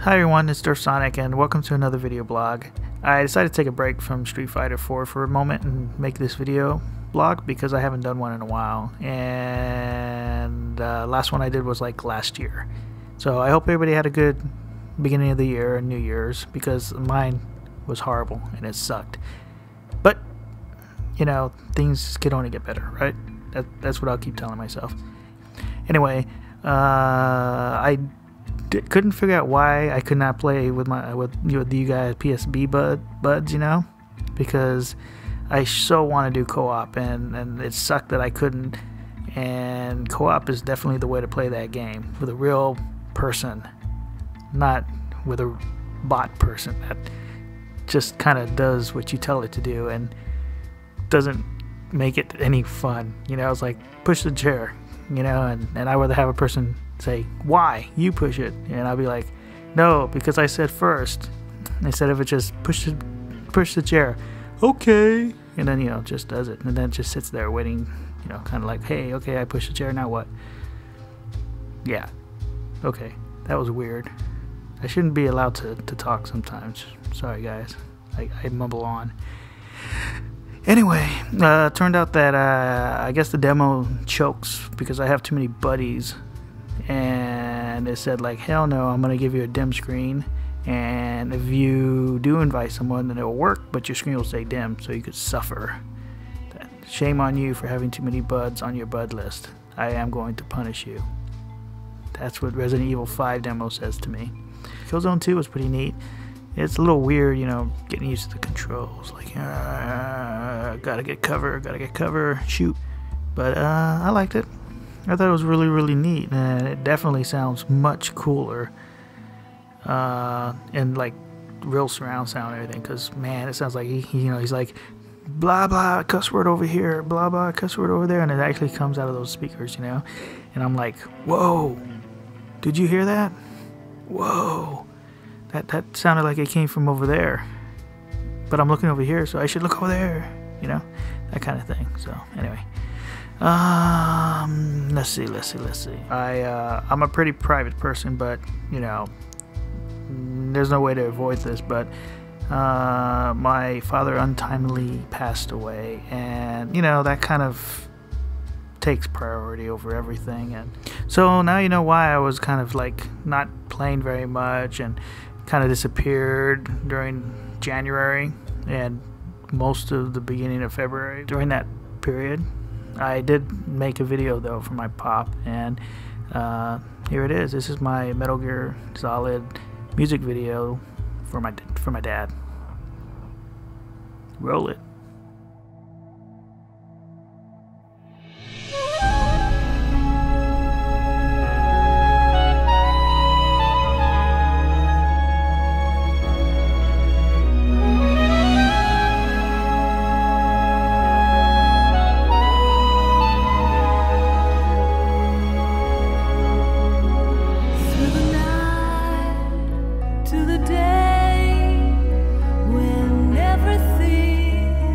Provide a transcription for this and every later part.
Hi everyone, it's DerfSonic and welcome to another video blog. I decided to take a break from Street Fighter 4 for a moment and make this video blog because I haven't done one in a while, and last one I did was like last year. So I hope everybody had a good beginning of the year and New Year's, because mine was horrible and it sucked. But you know, things can only get better, right? That's what I'll keep telling myself. Anyway, I couldn't figure out why I could not play with you guys PSB buds, you know, because I so want to do co-op, and it sucked that I couldn't. And co-op is definitely the way to play that game, with a real person, not with a bot person that just kind of does what you tell it to do and doesn't make it any fun. You know, it's like push the chair, you know, and I'd rather have a person say, why you push it, and I'll be like, no, because I said first, instead of it just push the chair, okay, and then, you know, just does it, and then just sits there waiting, you know, kind of like, hey, okay, I pushed the chair, now what? Yeah, okay, that was weird. I shouldn't be allowed to talk sometimes. Sorry guys, I mumble on. Anyway, turned out that I guess the demo chokes because I have too many buddies, and it said like, hell no, I'm gonna give you a dim screen, and if you do invite someone then it will work, but your screen will stay dim, so you could suffer. Shame on you for having too many buds on your bud list. I am going to punish you. That's what Resident Evil 5 demo says to me. Killzone 2 was pretty neat. It's a little weird, you know, getting used to the controls, like gotta get cover, shoot. But I liked it. I thought it was really neat, and it definitely sounds much cooler, and like real surround sound and everything. Cause man, it sounds like he's like blah blah cuss word over here, blah blah cuss word over there, and it actually comes out of those speakers, you know. And I'm like, whoa, did you hear that? Whoa, that sounded like it came from over there, but I'm looking over here, so I should look over there, you know, that kind of thing. So anyway. Let's see. I'm a pretty private person, but you know, there's no way to avoid this, but my father untimely passed away, and you know, that kind of takes priority over everything. And so now you know why I was kind of like not playing very much and kind of disappeared during January and most of the beginning of February. During that period I did make a video though for my pop, and here it is. This is my Metal Gear Solid music video for my dad. Roll it. To the day when everything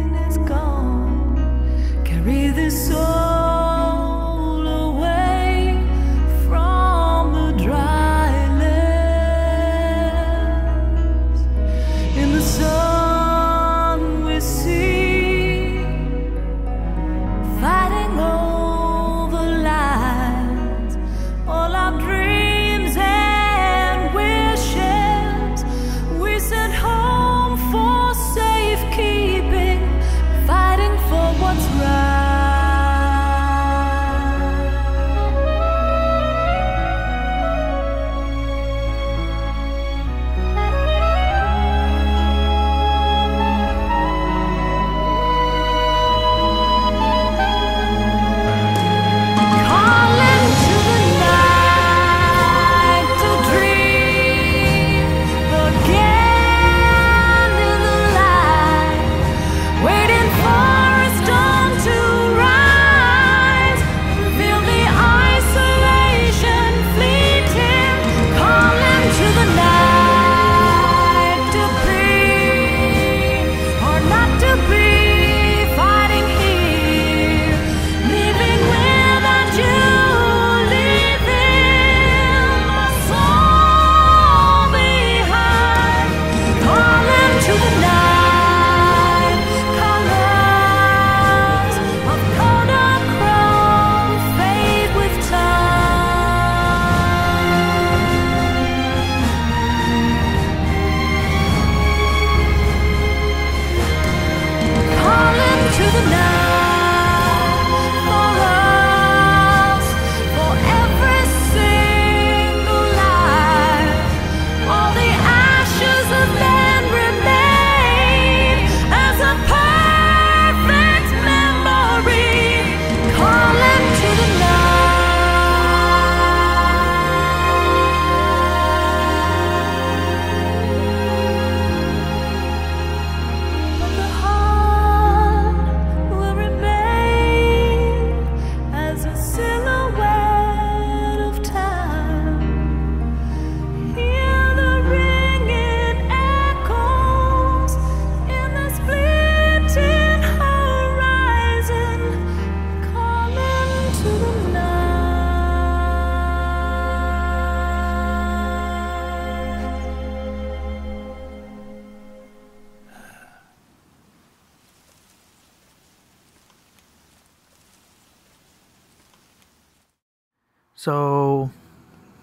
So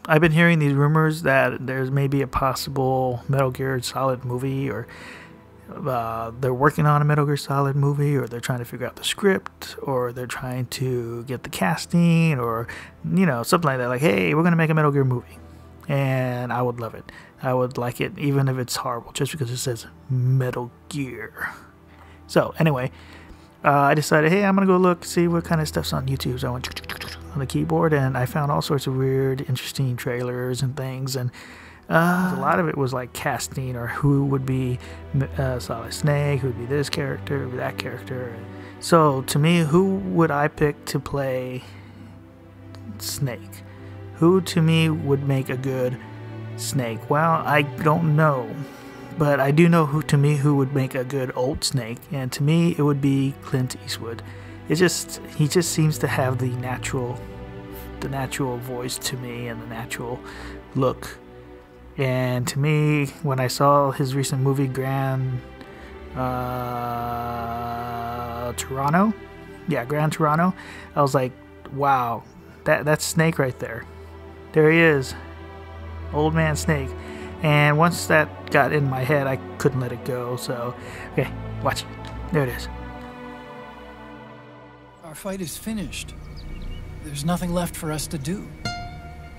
I've been hearing these rumors that there's maybe a possible Metal Gear Solid movie, or they're working on a Metal Gear Solid movie, or they're trying to figure out the script, or they're trying to get the casting, or, you know, something like that. Like, hey, we're going to make a Metal Gear movie. And I would love it. I would like it, even if it's horrible, just because it says Metal Gear. So, anyway, I decided, hey, I'm going to go look, see what kind of stuff's on YouTube. So I went on the keyboard, and I found all sorts of weird, interesting trailers and things. And a lot of it was like casting, or who would be Solid Snake, who would be this character, who would be that character. So to me, who would I pick to play Snake? Who to me would make a good Snake? Well, I don't know, but I do know who would make a good old Snake, and to me it would be Clint Eastwood. He just seems to have the natural voice to me, and the natural look. And to me, when I saw his recent movie, Grand Toronto, I was like, wow, that's Snake right there. There he is, old man Snake. And once that got in my head, I couldn't let it go. So, okay, watch it. There it is. Our fight is finished. There's nothing left for us to do.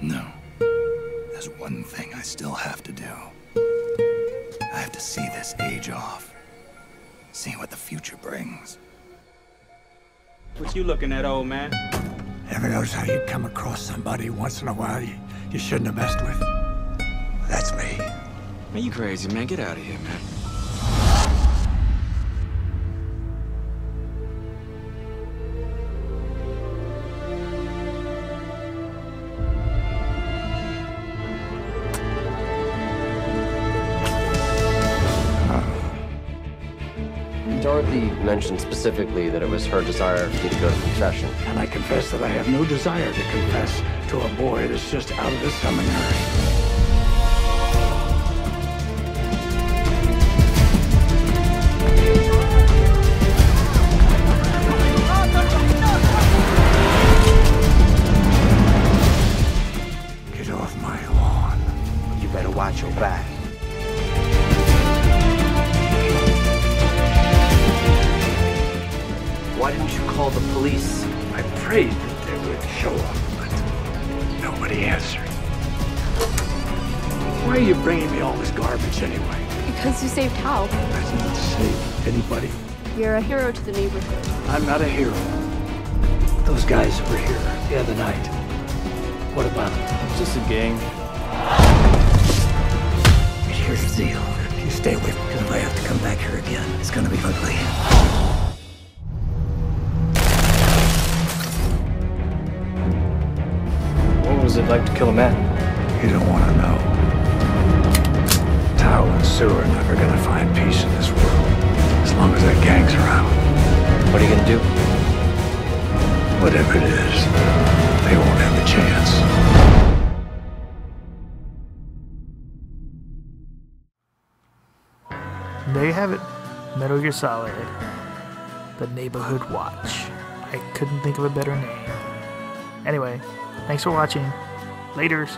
No. There's one thing I still have to do. I have to see this age off. See what the future brings. What you looking at, old man? Ever notice how you come across somebody once in a while you shouldn't have messed with? That's me. Man, you crazy, man. Get out of here, man. Dorothy mentioned specifically that it was her desire for you to go to confession. And I confess that I have no desire to confess to a boy that's just out of the seminary. Get off my lawn. You better watch your back. Why didn't you call the police? I prayed that they would show up, but nobody answered. Why are you bringing me all this garbage anyway? Because you saved Hal. I didn't save anybody. You're a hero to the neighborhood. I'm not a hero. Those guys that were here the other night, what about them? It's just a gang. But here's the deal. You stay with me, because if I have to come back here again, it's gonna be ugly. What was it like to kill a man? You don't want to know. Tao and Sue are never going to find peace in this world as long as that gang's around. What are you gonna do? Whatever it is, they won't have a chance. There you have it. Metal Gear Solid. The Neighborhood Watch. I couldn't think of a better name. Anyway, thanks for watching. Laters.